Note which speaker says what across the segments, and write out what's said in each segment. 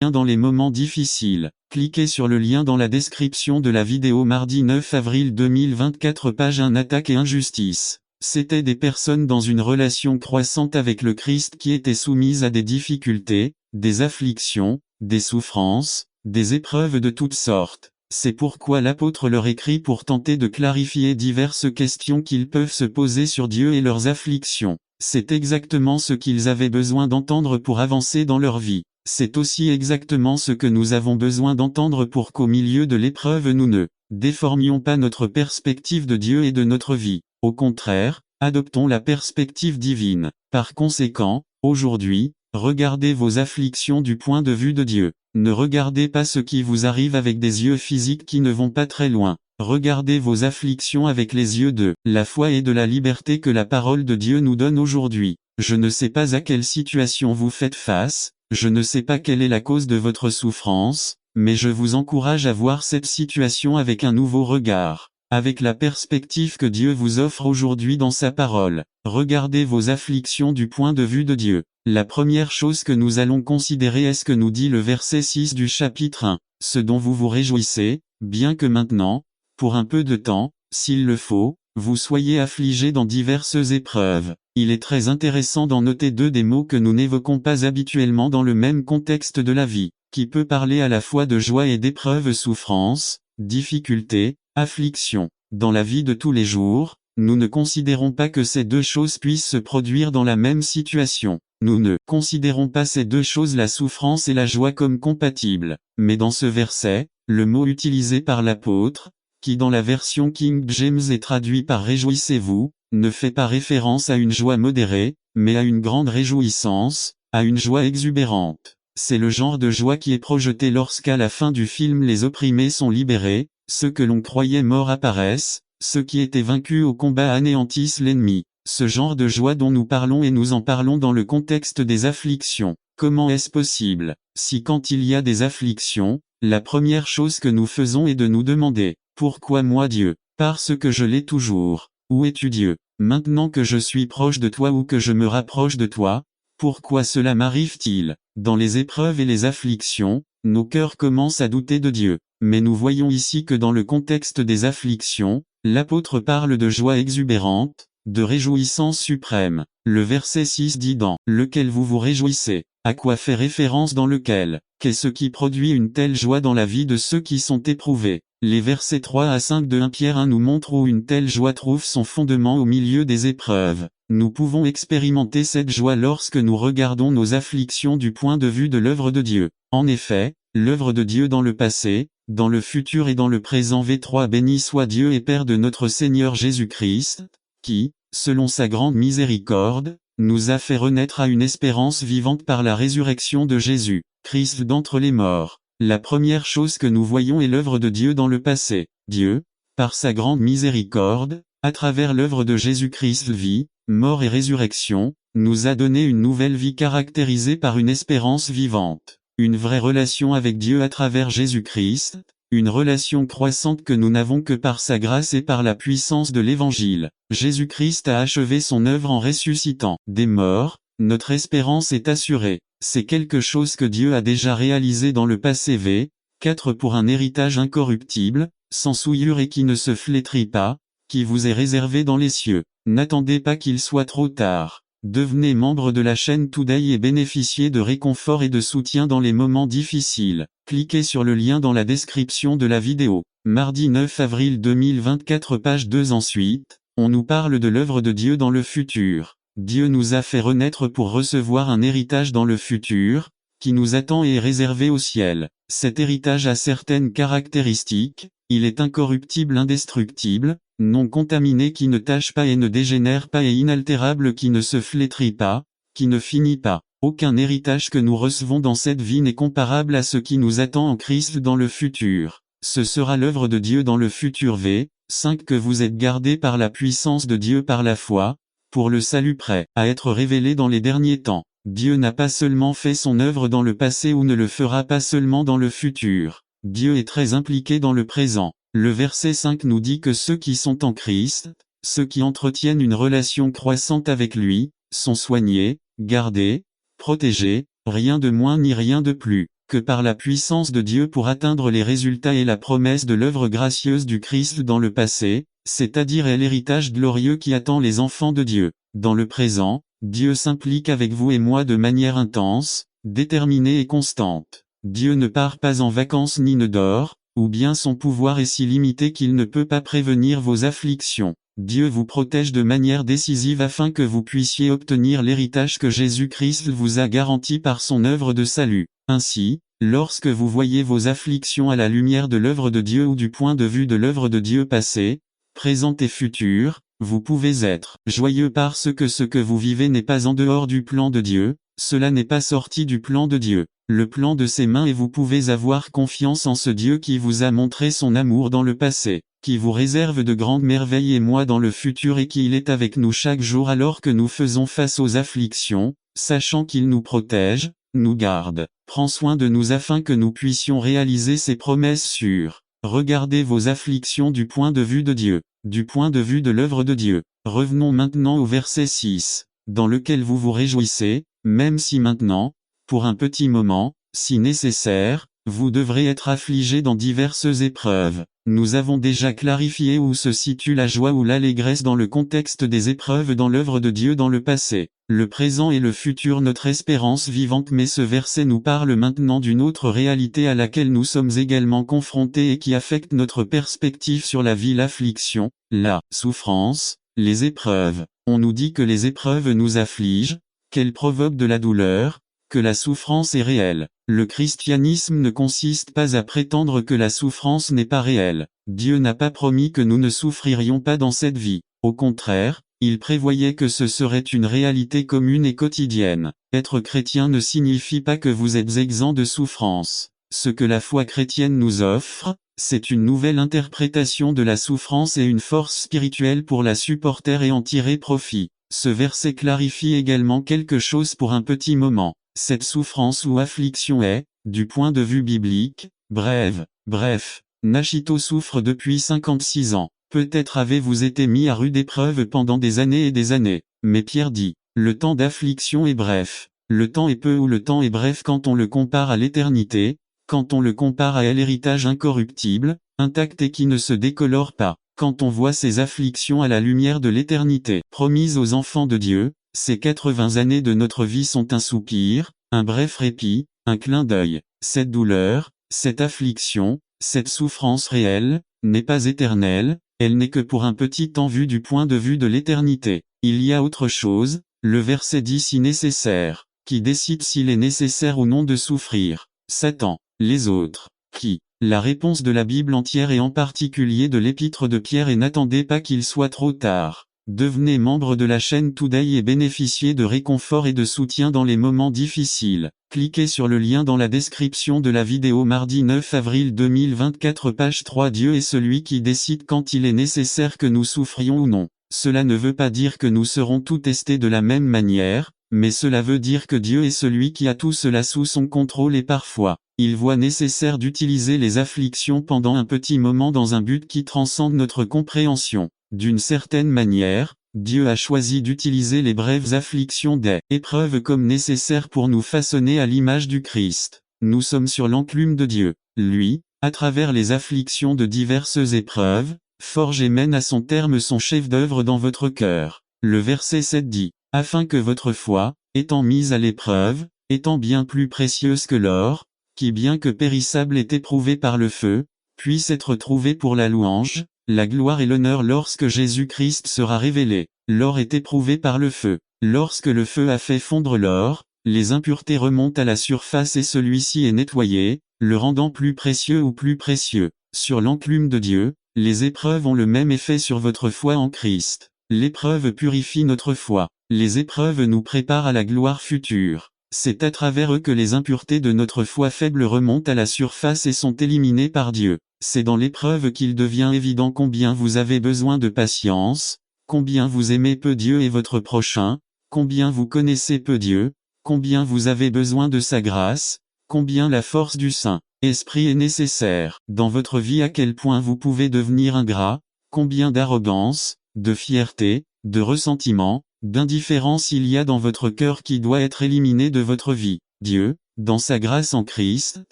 Speaker 1: dans les moments difficiles. Cliquez sur le lien dans la description de la vidéo. Mardi 9 avril 2024, page 1. Attaque et injustice. C'étaient des personnes dans une relation croissante avec le Christ qui étaient soumises à des difficultés, des afflictions, des souffrances, des épreuves de toutes sortes. C'est pourquoi l'apôtre leur écrit pour tenter de clarifier diverses questions qu'ils peuvent se poser sur Dieu et leurs afflictions. C'est exactement ce qu'ils avaient besoin d'entendre pour avancer dans leur vie. C'est aussi exactement ce que nous avons besoin d'entendre pour qu'au milieu de l'épreuve nous ne déformions pas notre perspective de Dieu et de notre vie. Au contraire, adoptons la perspective divine. Par conséquent, aujourd'hui, regardez vos afflictions du point de vue de Dieu. Ne regardez pas ce qui vous arrive avec des yeux physiques qui ne vont pas très loin. Regardez vos afflictions avec les yeux de la foi et de la liberté que la parole de Dieu nous donne aujourd'hui. Je ne sais pas à quelle situation vous faites face, je ne sais pas quelle est la cause de votre souffrance, mais je vous encourage à voir cette situation avec un nouveau regard, avec la perspective que Dieu vous offre aujourd'hui dans sa parole. Regardez vos afflictions du point de vue de Dieu. La première chose que nous allons considérer est ce que nous dit le verset 6 du chapitre 1. Ce dont vous vous réjouissez, bien que maintenant, pour un peu de temps, s'il le faut, vous soyez affligés dans diverses épreuves. Il est très intéressant d'en noter deux des mots que nous n'évoquons pas habituellement dans le même contexte de la vie, qui peut parler à la fois de joie et d'épreuve, souffrance, difficulté, affliction. Dans la vie de tous les jours, nous ne considérons pas que ces deux choses puissent se produire dans la même situation. Nous ne considérons pas ces deux choses, la souffrance et la joie, comme compatibles. Mais dans ce verset, le mot utilisé par l'apôtre, qui dans la version King James est traduit par réjouissez-vous, ne fait pas référence à une joie modérée, mais à une grande réjouissance, à une joie exubérante. C'est le genre de joie qui est projetée lorsqu'à la fin du film les opprimés sont libérés, ceux que l'on croyait morts apparaissent, ceux qui étaient vaincus au combat anéantissent l'ennemi. Ce genre de joie dont nous parlons, et nous en parlons dans le contexte des afflictions. Comment est-ce possible? Si quand il y a des afflictions, la première chose que nous faisons est de nous demander, pourquoi moi Dieu? Parce que je l'ai toujours. Où es-tu Dieu? Maintenant que je suis proche de toi ou que je me rapproche de toi, pourquoi cela m'arrive-t-il? Dans les épreuves et les afflictions, nos cœurs commencent à douter de Dieu. Mais nous voyons ici que dans le contexte des afflictions, l'apôtre parle de joie exubérante, de réjouissance suprême. Le verset 6 dit dans lequel vous vous réjouissez. À quoi fait référence dans lequel? Qu'est-ce qui produit une telle joie dans la vie de ceux qui sont éprouvés? Les versets 3 à 5 de 1 Pierre 1 nous montrent où une telle joie trouve son fondement au milieu des épreuves. Nous pouvons expérimenter cette joie lorsque nous regardons nos afflictions du point de vue de l'œuvre de Dieu. En effet, l'œuvre de Dieu dans le passé, dans le futur et dans le présent. V3 Béni soit Dieu et Père de notre Seigneur Jésus-Christ, qui, selon sa grande miséricorde, nous a fait renaître à une espérance vivante par la résurrection de Jésus, Christ d'entre les morts. La première chose que nous voyons est l'œuvre de Dieu dans le passé. Dieu, par sa grande miséricorde, à travers l'œuvre de Jésus-Christ, vie, mort et résurrection, nous a donné une nouvelle vie caractérisée par une espérance vivante. Une vraie relation avec Dieu à travers Jésus-Christ, une relation croissante que nous n'avons que par sa grâce et par la puissance de l'Évangile. Jésus-Christ a achevé son œuvre en ressuscitant des morts, notre espérance est assurée. C'est quelque chose que Dieu a déjà réalisé dans le passé. V4 pour un héritage incorruptible, sans souillure et qui ne se flétrit pas, qui vous est réservé dans les cieux. N'attendez pas qu'il soit trop tard. Devenez membre de la chaîne Today et bénéficiez de réconfort et de soutien dans les moments difficiles. Cliquez sur le lien dans la description de la vidéo. Mardi 9 avril 2024, page 2. Ensuite, on nous parle de l'œuvre de Dieu dans le futur. Dieu nous a fait renaître pour recevoir un héritage dans le futur, qui nous attend et est réservé au ciel. Cet héritage a certaines caractéristiques, il est incorruptible, indestructible, non contaminé, qui ne tâche pas et ne dégénère pas, et inaltérable, qui ne se flétrit pas, qui ne finit pas. Aucun héritage que nous recevons dans cette vie n'est comparable à ce qui nous attend en Christ dans le futur. Ce sera l'œuvre de Dieu dans le futur. V5 que vous êtes gardés par la puissance de Dieu par la foi, pour le salut prêt à être révélé dans les derniers temps. Dieu n'a pas seulement fait son œuvre dans le passé ou ne le fera pas seulement dans le futur. Dieu est très impliqué dans le présent. Le verset 5 nous dit que ceux qui sont en Christ, ceux qui entretiennent une relation croissante avec lui, sont soignés, gardés, protégés, rien de moins ni rien de plus. que par la puissance de Dieu pour atteindre les résultats et la promesse de l'œuvre gracieuse du Christ dans le passé, c'est-à-dire l'héritage glorieux qui attend les enfants de Dieu. Dans le présent, Dieu s'implique avec vous et moi de manière intense, déterminée et constante. Dieu ne part pas en vacances ni ne dort, ou bien son pouvoir est si limité qu'il ne peut pas prévenir vos afflictions. Dieu vous protège de manière décisive afin que vous puissiez obtenir l'héritage que Jésus-Christ vous a garanti par son œuvre de salut. Ainsi, lorsque vous voyez vos afflictions à la lumière de l'œuvre de Dieu ou du point de vue de l'œuvre de Dieu passée, présente et future, vous pouvez être joyeux parce que ce que vous vivez n'est pas en dehors du plan de Dieu, cela n'est pas sorti du plan de Dieu. Le plan de ses mains et vous pouvez avoir confiance en ce Dieu qui vous a montré son amour dans le passé, qui vous réserve de grandes merveilles et moi dans le futur et qui il est avec nous chaque jour alors que nous faisons face aux afflictions, sachant qu'il nous protège, nous garde, prend soin de nous afin que nous puissions réaliser ses promesses sûres. Regardez vos afflictions du point de vue de Dieu, du point de vue de l'œuvre de Dieu. Revenons maintenant au verset 6, dans lequel vous vous réjouissez, même si maintenant, pour un petit moment, si nécessaire, vous devrez être affligés dans diverses épreuves. Nous avons déjà clarifié où se situe la joie ou l'allégresse dans le contexte des épreuves dans l'œuvre de Dieu dans le passé, le présent et le futur notre espérance vivante, mais ce verset nous parle maintenant d'une autre réalité à laquelle nous sommes également confrontés et qui affecte notre perspective sur la vie, l'affliction, la souffrance, les épreuves. On nous dit que les épreuves nous affligent, qu'elles provoquent de la douleur, que la souffrance est réelle. Le christianisme ne consiste pas à prétendre que la souffrance n'est pas réelle. Dieu n'a pas promis que nous ne souffririons pas dans cette vie. Au contraire, il prévoyait que ce serait une réalité commune et quotidienne. Être chrétien ne signifie pas que vous êtes exempt de souffrance. Ce que la foi chrétienne nous offre, c'est une nouvelle interprétation de la souffrance et une force spirituelle pour la supporter et en tirer profit. Ce verset clarifie également quelque chose pour un petit moment. Cette souffrance ou affliction est, du point de vue biblique, brève. Bref, Nachito souffre depuis 56 ans. Peut-être avez-vous été mis à rude épreuve pendant des années et des années. Mais Pierre dit, le temps d'affliction est bref. Le temps est peu ou le temps est bref quand on le compare à l'éternité, quand on le compare à l'héritage incorruptible, intact et qui ne se décolore pas. Quand on voit ces afflictions à la lumière de l'éternité promise aux enfants de Dieu, ces 80 années de notre vie sont un soupir, un bref répit, un clin d'œil. Cette douleur, cette affliction, cette souffrance réelle, n'est pas éternelle, elle n'est que pour un petit temps vu du point de vue de l'éternité. Il y a autre chose, le verset dit si nécessaire, qui décide s'il est nécessaire ou non de souffrir. Satan, les autres, qui? La réponse de la Bible entière et en particulier de l'épître de Pierre est n'attendez pas qu'il soit trop tard. Devenez membre de la chaîne Today et bénéficiez de réconfort et de soutien dans les moments difficiles. Cliquez sur le lien dans la description de la vidéo mardi 9 avril 2024 page 3. Dieu est celui qui décide quand il est nécessaire que nous souffrions ou non. Cela ne veut pas dire que nous serons tous testés de la même manière, mais cela veut dire que Dieu est celui qui a tout cela sous son contrôle et parfois, il voit nécessaire d'utiliser les afflictions pendant un petit moment dans un but qui transcende notre compréhension. D'une certaine manière, Dieu a choisi d'utiliser les brèves afflictions des épreuves comme nécessaires pour nous façonner à l'image du Christ. Nous sommes sur l'enclume de Dieu. Lui, à travers les afflictions de diverses épreuves, forge et mène à son terme son chef-d'œuvre dans votre cœur. Le verset 7 dit, afin que votre foi, étant mise à l'épreuve, étant bien plus précieuse que l'or, qui bien que périssable est éprouvé par le feu, puisse être trouvée pour la louange, la gloire et l'honneur lorsque Jésus-Christ sera révélé. L'or est éprouvé par le feu. Lorsque le feu a fait fondre l'or, les impuretés remontent à la surface et celui-ci est nettoyé, le rendant plus précieux ou plus précieux. Sur l'enclume de Dieu, les épreuves ont le même effet sur votre foi en Christ. L'épreuve purifie notre foi. Les épreuves nous préparent à la gloire future. C'est à travers eux que les impuretés de notre foi faible remontent à la surface et sont éliminées par Dieu. C'est dans l'épreuve qu'il devient évident combien vous avez besoin de patience, combien vous aimez peu Dieu et votre prochain, combien vous connaissez peu Dieu, combien vous avez besoin de sa grâce, combien la force du Saint-Esprit est nécessaire dans votre vie, à quel point vous pouvez devenir ingrat, combien d'arrogance, de fierté, de ressentiment, d'indifférence il y a dans votre cœur qui doit être éliminé de votre vie. Dieu, dans sa grâce en Christ,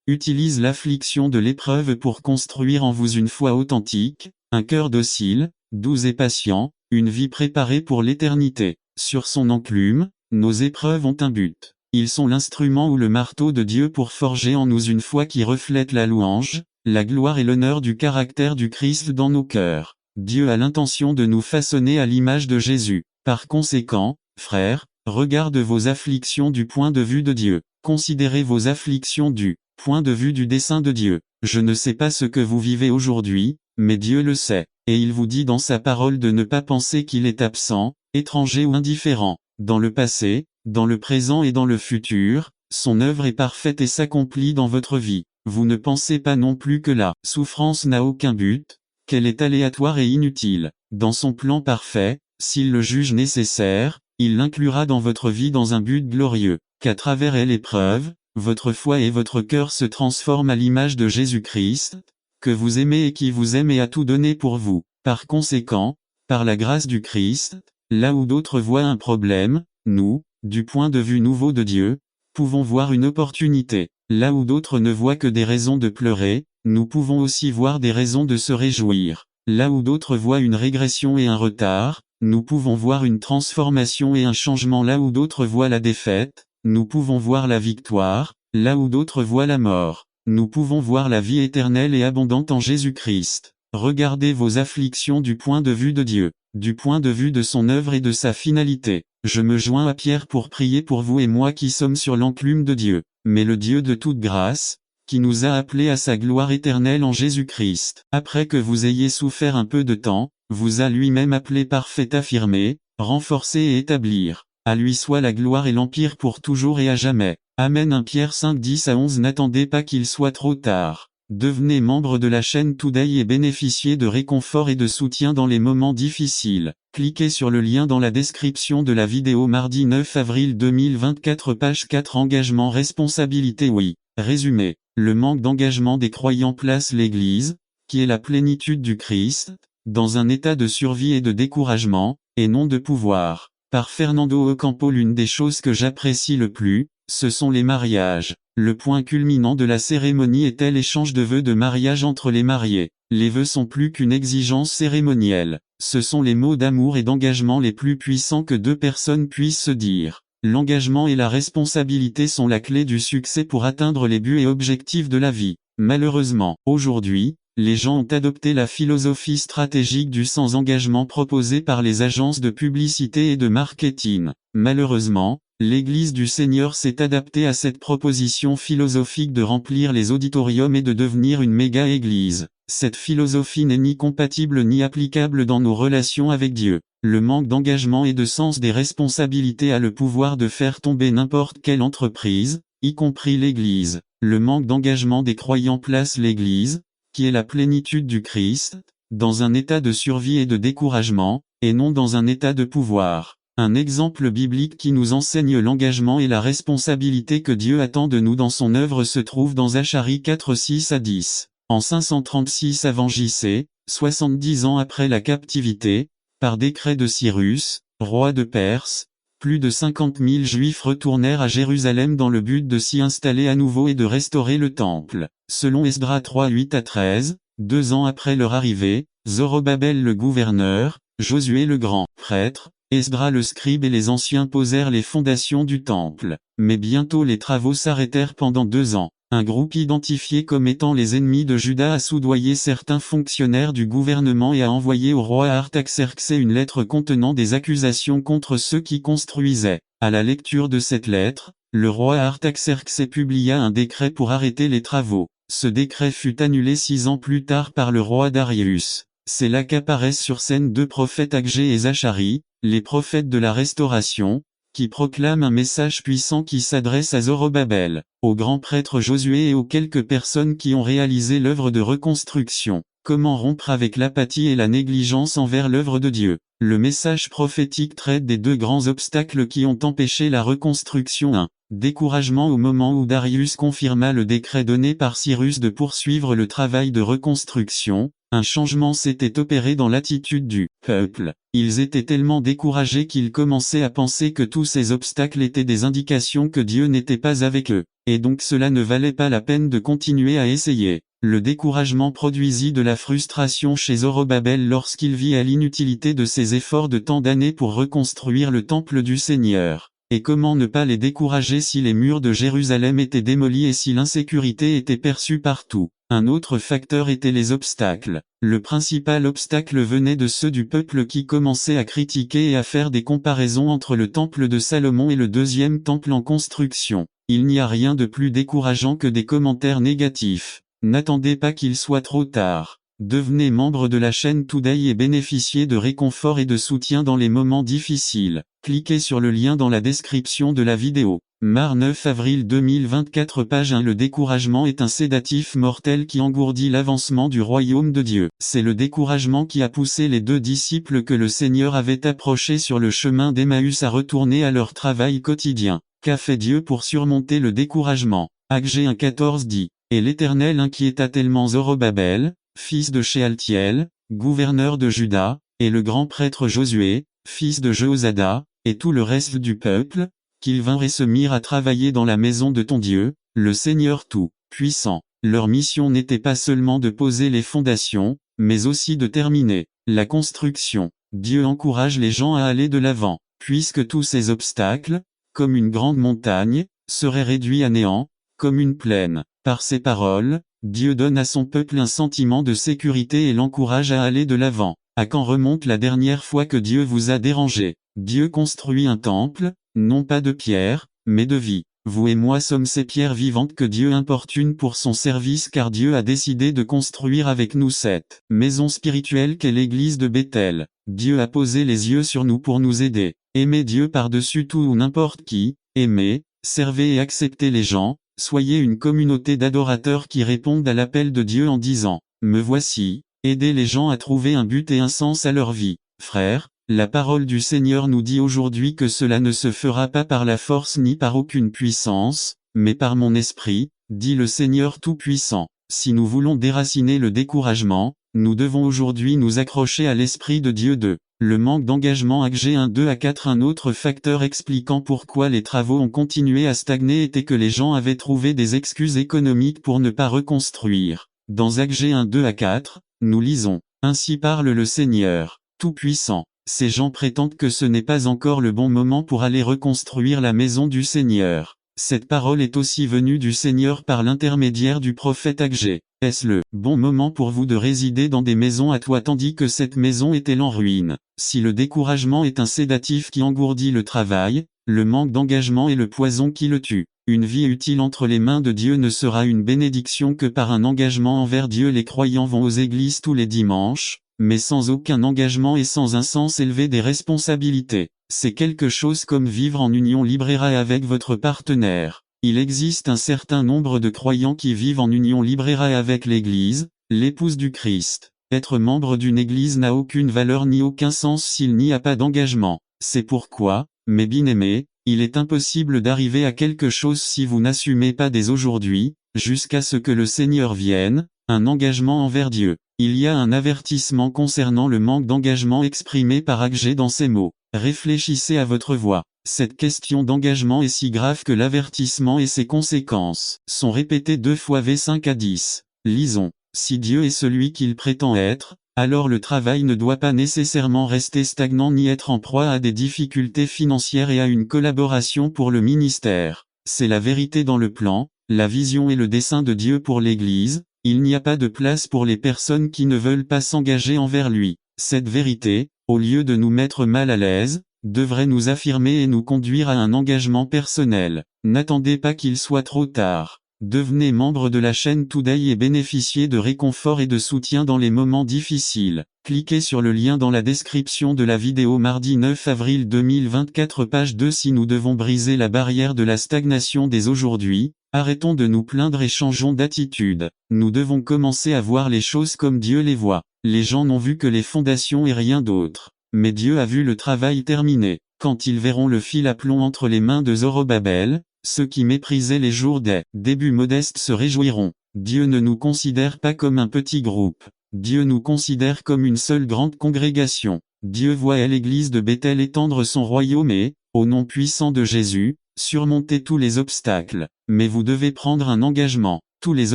Speaker 1: utilise l'affliction de l'épreuve pour construire en vous une foi authentique, un cœur docile, doux et patient, une vie préparée pour l'éternité. Sur son enclume, nos épreuves ont un but. Ils sont l'instrument ou le marteau de Dieu pour forger en nous une foi qui reflète la louange, la gloire et l'honneur du caractère du Christ dans nos cœurs. Dieu a l'intention de nous façonner à l'image de Jésus. Par conséquent, frères, regardez vos afflictions du point de vue de Dieu. Considérez vos afflictions du point de vue du dessein de Dieu. Je ne sais pas ce que vous vivez aujourd'hui, mais Dieu le sait. Et il vous dit dans sa parole de ne pas penser qu'il est absent, étranger ou indifférent. Dans le passé, dans le présent et dans le futur, son œuvre est parfaite et s'accomplit dans votre vie. Vous ne pensez pas non plus que la souffrance n'a aucun but, qu'elle est aléatoire et inutile. Dans son plan parfait, s'il le juge nécessaire, il l'inclura dans votre vie dans un but glorieux, qu'à travers elle épreuve, votre foi et votre cœur se transforment à l'image de Jésus-Christ, que vous aimez et qui vous aime et a tout donné pour vous. Par conséquent, par la grâce du Christ, là où d'autres voient un problème, nous, du point de vue nouveau de Dieu, pouvons voir une opportunité. Là où d'autres ne voient que des raisons de pleurer, nous pouvons aussi voir des raisons de se réjouir. Là où d'autres voient une régression et un retard, nous pouvons voir une transformation et un changement. Là où d'autres voient la défaite, nous pouvons voir la victoire. Là où d'autres voient la mort, nous pouvons voir la vie éternelle et abondante en Jésus-Christ. Regardez vos afflictions du point de vue de Dieu, du point de vue de son œuvre et de sa finalité. Je me joins à Pierre pour prier pour vous et moi qui sommes sur l'enclume de Dieu. Mais le Dieu de toute grâce, qui nous a appelés à sa gloire éternelle en Jésus-Christ, après que vous ayez souffert un peu de temps, vous a lui-même appelé parfait, affirmé, renforcé et établir. À lui soit la gloire et l'empire pour toujours et à jamais. Amen. 1 Pierre 5 10-11. N'attendez pas qu'il soit trop tard. Devenez membre de la chaîne Today et bénéficiez de réconfort et de soutien dans les moments difficiles. Cliquez sur le lien dans la description de la vidéo. Mardi 9 avril 2024, page 4. Engagement, responsabilité. Oui. Résumé. Le manque d'engagement des croyants place l'Église, qui est la plénitude du Christ, dans un état de survie et de découragement, et non de pouvoir. Par Fernando Ocampo. L'une des choses que j'apprécie le plus, ce sont les mariages. Le point culminant de la cérémonie est l'échange de vœux de mariage entre les mariés. Les vœux sont plus qu'une exigence cérémonielle. Ce sont les mots d'amour et d'engagement les plus puissants que deux personnes puissent se dire. L'engagement et la responsabilité sont la clé du succès pour atteindre les buts et objectifs de la vie. Malheureusement, aujourd'hui, les gens ont adopté la philosophie stratégique du sans-engagement proposée par les agences de publicité et de marketing. Malheureusement, l'Église du Seigneur s'est adaptée à cette proposition philosophique de remplir les auditoriums et de devenir une méga-église. Cette philosophie n'est ni compatible ni applicable dans nos relations avec Dieu. Le manque d'engagement et de sens des responsabilités a le pouvoir de faire tomber n'importe quelle entreprise, y compris l'Église. Le manque d'engagement des croyants place l'Église, qui est la plénitude du Christ, dans un état de survie et de découragement, et non dans un état de pouvoir. Un exemple biblique qui nous enseigne l'engagement et la responsabilité que Dieu attend de nous dans son œuvre se trouve dans Zacharie 4 6-10. En 536 avant JC, 70 ans après la captivité, par décret de Cyrus, roi de Perse, plus de 50 000 Juifs retournèrent à Jérusalem dans le but de s'y installer à nouveau et de restaurer le temple. Selon Esdras 3 8-13, 2 ans après leur arrivée, Zorobabel le gouverneur, Josué le grand prêtre, Esdras le scribe et les anciens posèrent les fondations du temple. Mais bientôt les travaux s'arrêtèrent pendant 2 ans. Un groupe identifié comme étant les ennemis de Juda a soudoyé certains fonctionnaires du gouvernement et a envoyé au roi Artaxerxès une lettre contenant des accusations contre ceux qui construisaient. À la lecture de cette lettre, le roi Artaxerxès publia un décret pour arrêter les travaux. Ce décret fut annulé 6 ans plus tard par le roi Darius. C'est là qu'apparaissent sur scène 2 prophètes, Agé et Zacharie, les prophètes de la restauration, qui proclament un message puissant qui s'adresse à Zorobabel, au grand prêtre Josué et aux quelques personnes qui ont réalisé l'œuvre de reconstruction. Comment rompre avec l'apathie et la négligence envers l'œuvre de Dieu? Le message prophétique traite des 2 grands obstacles qui ont empêché la reconstruction. 1. Découragement au moment où Darius confirma le décret donné par Cyrus de poursuivre le travail de reconstruction. Un changement s'était opéré dans l'attitude du peuple. Ils étaient tellement découragés qu'ils commençaient à penser que tous ces obstacles étaient des indications que Dieu n'était pas avec eux, et donc cela ne valait pas la peine de continuer à essayer. Le découragement produisit de la frustration chez Zorobabel lorsqu'il vit à l'inutilité de ses efforts de tant d'années pour reconstruire le temple du Seigneur. Et comment ne pas les décourager si les murs de Jérusalem étaient démolis et si l'insécurité était perçue partout? Un autre facteur était les obstacles. Le principal obstacle venait de ceux du peuple qui commençaient à critiquer et à faire des comparaisons entre le temple de Salomon et le deuxième temple en construction. Il n'y a rien de plus décourageant que des commentaires négatifs. N'attendez pas qu'il soit trop tard. Devenez membre de la chaîne Today et bénéficiez de réconfort et de soutien dans les moments difficiles. Cliquez sur le lien dans la description de la vidéo. Mar 9 avril 2024 page 1. Le découragement est un sédatif mortel qui engourdit l'avancement du royaume de Dieu. C'est le découragement qui a poussé les deux disciples que le Seigneur avait approchés sur le chemin d'Emmaüs à retourner à leur travail quotidien. Qu'a fait Dieu pour surmonter le découragement? Actes 1,14 dit. Et l'Éternel inquiéta tellement Zorobabel, fils de Shealtiel, gouverneur de Juda, et le grand prêtre Josué, fils de Jehozada, et tout le reste du peuple, qu'ils vinrent et se mirent à travailler dans la maison de ton Dieu, le Seigneur Tout-Puissant. Leur mission n'était pas seulement de poser les fondations, mais aussi de terminer la construction. Dieu encourage les gens à aller de l'avant, puisque tous ces obstacles, comme une grande montagne, seraient réduits à néant, comme une plaine. Par ces paroles, Dieu donne à son peuple un sentiment de sécurité et l'encourage à aller de l'avant. À quand remonte la dernière fois que Dieu vous a dérangé? Dieu construit un temple, non pas de pierre, mais de vie. Vous et moi sommes ces pierres vivantes que Dieu importune pour son service car Dieu a décidé de construire avec nous cette maison spirituelle qu'est l'église de Bethel. Dieu a posé les yeux sur nous pour nous aider. Aimez Dieu par-dessus tout ou n'importe qui, aimez, servez et acceptez les gens. Soyez une communauté d'adorateurs qui répondent à l'appel de Dieu en disant « Me voici », aidez les gens à trouver un but et un sens à leur vie. Frères, la parole du Seigneur nous dit aujourd'hui que cela ne se fera pas par la force ni par aucune puissance, mais par mon esprit, dit le Seigneur Tout-Puissant. Si nous voulons déraciner le découragement, nous devons aujourd'hui nous accrocher à l'Esprit de Dieu le manque d'engagement Actes 1-2-4. Un autre facteur expliquant pourquoi les travaux ont continué à stagner était que les gens avaient trouvé des excuses économiques pour ne pas reconstruire. Dans Actes 1-2-4, nous lisons « Ainsi parle le Seigneur, Tout-Puissant. Ces gens prétendent que ce n'est pas encore le bon moment pour aller reconstruire la maison du Seigneur. Cette parole est aussi venue du Seigneur par l'intermédiaire du prophète Agé. Est-ce le bon moment pour vous de résider dans des maisons à toit tandis que cette maison est-elle en ruine? Si le découragement est un sédatif qui engourdit le travail, le manque d'engagement est le poison qui le tue. Une vie utile entre les mains de Dieu ne sera une bénédiction que par un engagement envers Dieu. Les croyants vont aux églises tous les dimanches, mais sans aucun engagement et sans un sens élevé des responsabilités. C'est quelque chose comme vivre en union libre avec votre partenaire. Il existe un certain nombre de croyants qui vivent en union libre avec l'Église, l'épouse du Christ. Être membre d'une Église n'a aucune valeur ni aucun sens s'il n'y a pas d'engagement. C'est pourquoi, mes bien-aimés, il est impossible d'arriver à quelque chose si vous n'assumez pas dès aujourd'hui, jusqu'à ce que le Seigneur vienne, un engagement envers Dieu. Il y a un avertissement concernant le manque d'engagement exprimé par Agé dans ces mots. Réfléchissez à votre voix. Cette question d'engagement est si grave que l'avertissement et ses conséquences sont répétées 2 fois v5-10. Lisons. Si Dieu est celui qu'il prétend être, alors le travail ne doit pas nécessairement rester stagnant ni être en proie à des difficultés financières et à une collaboration pour le ministère. C'est la vérité dans le plan, la vision et le dessein de Dieu pour l'Église. Il n'y a pas de place pour les personnes qui ne veulent pas s'engager envers lui. Cette vérité, au lieu de nous mettre mal à l'aise, devrait nous affirmer et nous conduire à un engagement personnel. N'attendez pas qu'il soit trop tard. Devenez membre de la chaîne Today et bénéficiez de réconfort et de soutien dans les moments difficiles. Cliquez sur le lien dans la description de la vidéo mardi 9 avril 2024 page 2. Si nous devons briser la barrière de la stagnation dès aujourd'hui, arrêtons de nous plaindre et changeons d'attitude. Nous devons commencer à voir les choses comme Dieu les voit. Les gens n'ont vu que les fondations et rien d'autre. Mais Dieu a vu le travail terminé. Quand ils verront le fil à plomb entre les mains de Zorobabel, ceux qui méprisaient les jours des débuts modestes se réjouiront. Dieu ne nous considère pas comme un petit groupe. Dieu nous considère comme une seule grande congrégation. Dieu voit à l'église de Bethel étendre son royaume et, au nom puissant de Jésus, surmonter tous les obstacles. Mais vous devez prendre un engagement. Tous les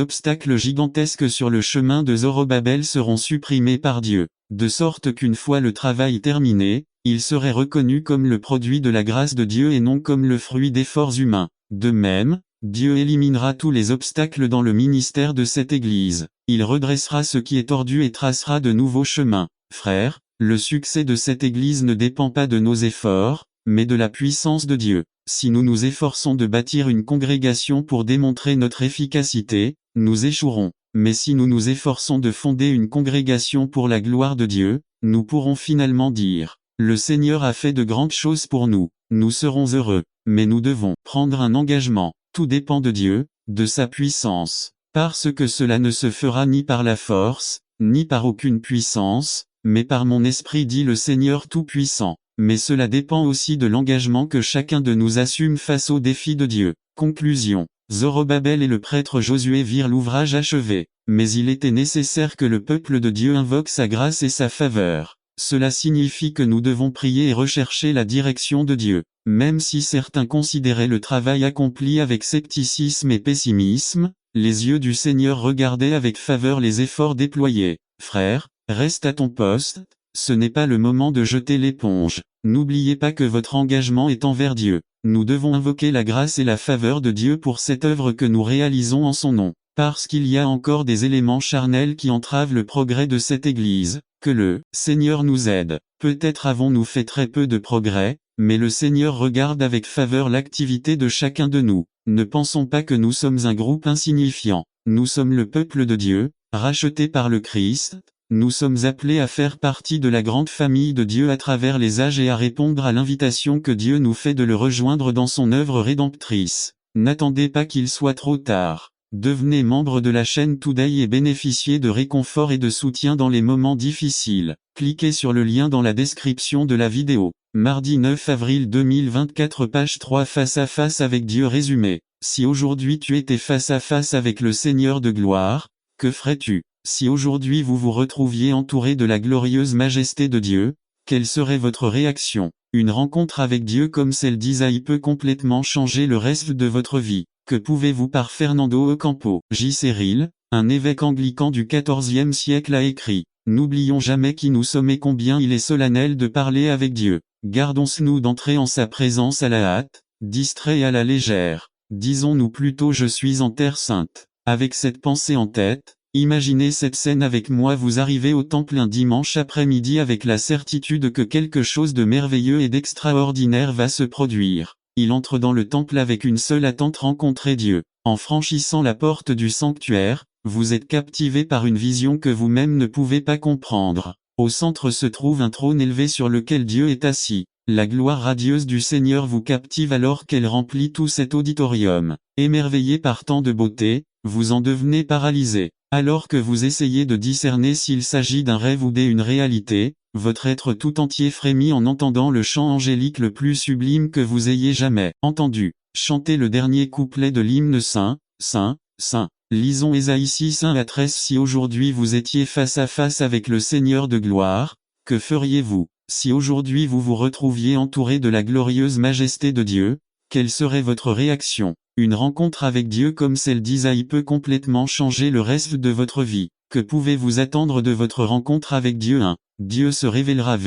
Speaker 1: obstacles gigantesques sur le chemin de Zorobabel seront supprimés par Dieu, de sorte qu'une fois le travail terminé, il serait reconnu comme le produit de la grâce de Dieu et non comme le fruit d'efforts humains. De même, Dieu éliminera tous les obstacles dans le ministère de cette Église. Il redressera ce qui est tordu et tracera de nouveaux chemins. Frères, le succès de cette Église ne dépend pas de nos efforts, mais de la puissance de Dieu. Si nous nous efforçons de bâtir une congrégation pour démontrer notre efficacité, nous échouerons. Mais si nous nous efforçons de fonder une congrégation pour la gloire de Dieu, nous pourrons finalement dire, le Seigneur a fait de grandes choses pour nous. Nous serons heureux. Mais nous devons prendre un engagement. Tout dépend de Dieu, de sa puissance. Parce que cela ne se fera ni par la force, ni par aucune puissance, mais par mon esprit dit le Seigneur Tout-Puissant. Mais cela dépend aussi de l'engagement que chacun de nous assume face aux défis de Dieu. Conclusion. Zorobabel et le prêtre Josué virent l'ouvrage achevé. Mais il était nécessaire que le peuple de Dieu invoque sa grâce et sa faveur. Cela signifie que nous devons prier et rechercher la direction de Dieu. Même si certains considéraient le travail accompli avec scepticisme et pessimisme, les yeux du Seigneur regardaient avec faveur les efforts déployés. Frère, reste à ton poste, ce n'est pas le moment de jeter l'éponge. N'oubliez pas que votre engagement est envers Dieu. Nous devons invoquer la grâce et la faveur de Dieu pour cette œuvre que nous réalisons en son nom. Parce qu'il y a encore des éléments charnels qui entravent le progrès de cette Église, que le Seigneur nous aide. Peut-être avons-nous fait très peu de progrès, mais le Seigneur regarde avec faveur l'activité de chacun de nous. Ne pensons pas que nous sommes un groupe insignifiant. Nous sommes le peuple de Dieu, racheté par le Christ. Nous sommes appelés à faire partie de la grande famille de Dieu à travers les âges et à répondre à l'invitation que Dieu nous fait de le rejoindre dans son œuvre rédemptrice. N'attendez pas qu'il soit trop tard. Devenez membre de la chaîne Today et bénéficiez de réconfort et de soutien dans les moments difficiles. Cliquez sur le lien dans la description de la vidéo. Mardi 9 avril 2024 page 3 Face à face avec Dieu résumé. Si aujourd'hui tu étais face à face avec le Seigneur de gloire, que ferais-tu? Si aujourd'hui vous vous retrouviez entouré de la glorieuse majesté de Dieu, quelle serait votre réaction? Une rencontre avec Dieu comme celle d'Isaïe peut complètement changer le reste de votre vie. Que pouvez-vous par Fernando Ocampo? J. Cyril, un évêque anglican du XIVe siècle a écrit. N'oublions jamais qui nous sommes et combien il est solennel de parler avec Dieu. Gardons-nous d'entrer en sa présence à la hâte, distrait et à la légère. Disons-nous plutôt je suis en terre sainte. Avec cette pensée en tête, imaginez cette scène avec moi. Vous arrivez au temple un dimanche après-midi avec la certitude que quelque chose de merveilleux et d'extraordinaire va se produire. Il entre dans le temple avec une seule attente: rencontrer Dieu. En franchissant la porte du sanctuaire, vous êtes captivé par une vision que vous-même ne pouvez pas comprendre. Au centre se trouve un trône élevé sur lequel Dieu est assis. La gloire radieuse du Seigneur vous captive alors qu'elle remplit tout cet auditorium. Émerveillé par tant de beauté, vous en devenez paralysé. Alors que vous essayez de discerner s'il s'agit d'un rêve ou d'une réalité, votre être tout entier frémit en entendant le chant angélique le plus sublime que vous ayez jamais entendu. Chantez le dernier couplet de l'hymne Saint, Saint, Saint. Lisons Ésaïe 6:1 à 13. Si aujourd'hui vous étiez face à face avec le Seigneur de gloire, que feriez-vous? Si aujourd'hui vous vous retrouviez entouré de la glorieuse majesté de Dieu, quelle serait votre réaction? Une rencontre avec Dieu comme celle d'Isaïe peut complètement changer le reste de votre vie. Que pouvez-vous attendre de votre rencontre avec Dieu? 1. Dieu se révélera.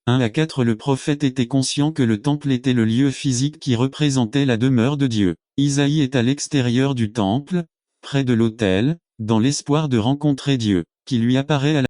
Speaker 1: 1 à 4. Le prophète était conscient que le temple était le lieu physique qui représentait la demeure de Dieu. Isaïe est à l'extérieur du temple, près de l'autel, dans l'espoir de rencontrer Dieu, qui lui apparaît à la